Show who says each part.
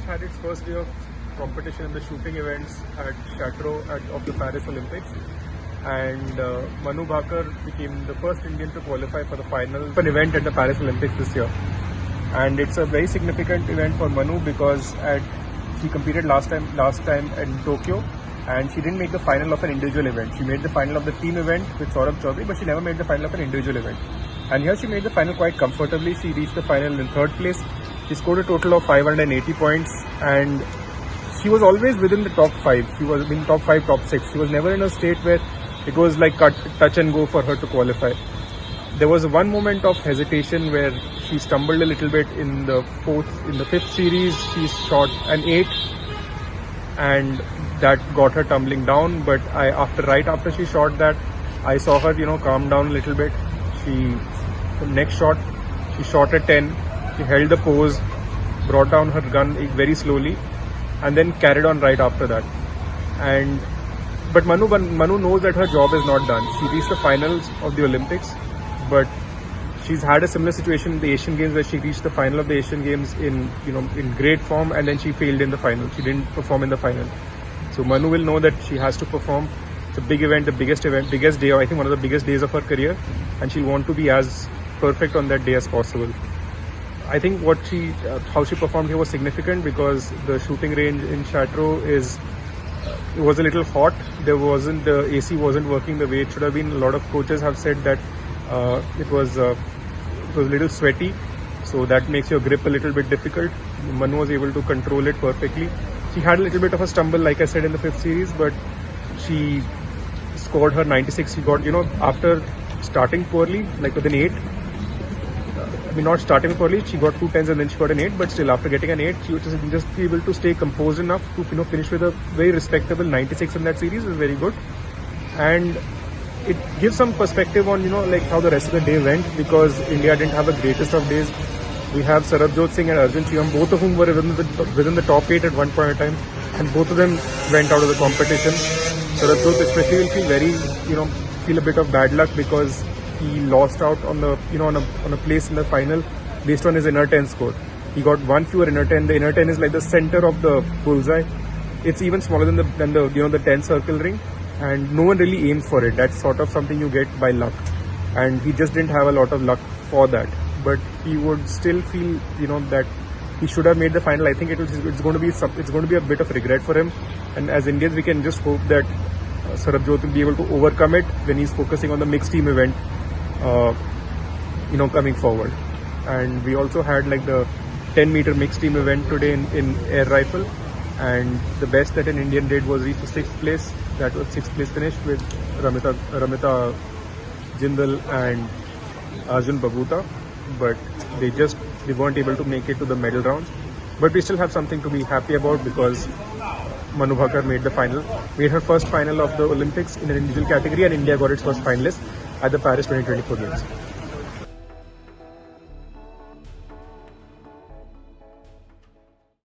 Speaker 1: had its first day of competition in the shooting events at Chateau of the Paris Olympics, and Manu Bhaker became the first Indian to qualify for the final of an event at the Paris Olympics this year. And it's a very significant event for Manu because she competed last time in Tokyo, and she didn't make the final of an individual event. She made the final of the team event with Saurabh Chaudhary, but she never made the final of an individual event. And here she made the final quite comfortably. She reached the final in third place. She scored a total of 580 points, and she was always within the top 5. She was in top 5, top 6. She was never in a state where it was like touch and go for her to qualify. There was one moment of hesitation where she stumbled a little bit in the fifth series. She shot an 8, and that got her tumbling down. But right after she shot that, I saw her, calm down a little bit. The next shot, she shot a 10. She held the pose, brought down her gun very slowly, and then carried on right after that. But Manu knows that her job is not done. She reached the finals of the Olympics, but she's had a similar situation in the Asian Games where she reached the final of the Asian Games in great form, and then she failed in the final. She didn't perform in the final. So Manu will know that she has to perform. It's a big event, biggest day, I think one of the biggest days of her career, and she'll want to be as perfect on that day as possible. I think how she performed here was significant because the shooting range in Chateau it was a little hot. The AC wasn't working the way it should have been. A lot of coaches have said that it was a little sweaty, so that makes your grip a little bit difficult. Manu was able to control it perfectly. She had a little bit of a stumble, like I said, in the fifth series, but she scored her 96. She got, after starting poorly, like with an 8. Not starting poorly, she got 2 10s and then she got an 8, but still after getting an 8, she was just able to stay composed enough to finish with a very respectable 96 in that series. Is very good, and it gives some perspective on like how the rest of the day went, because India didn't have the greatest of days. We have Sarabjot Singh and Arjun Shivam, both of whom were within the top 8 at one point in time, and both of them went out of the competition. Sarabjot especially will feel a bit of bad luck because he lost out on a place in the final based on his inner 10 score. He got one fewer inner 10. The inner 10 is like the center of the bullseye. It's even smaller than the 10 circle ring, and no one really aims for it. That's sort of something you get by luck, and he just didn't have a lot of luck for that. But he would still feel that he should have made the final. I think it's going to be a bit of regret for him, and as Indians we can just hope that Sarabjot will be able to overcome it when he's focusing on the mixed team event coming forward. And we also had like the 10-meter mixed team event today in air rifle, and the best that an Indian did was reach the 6th place. That was 6th place finish with Ramita Jindal and Arjun Babuta, but they weren't able to make it to the medal rounds. But we still have something to be happy about because Manu Bhaker made her first final of the Olympics in an individual category, and India got its first finalist at the Paris 2024 Games.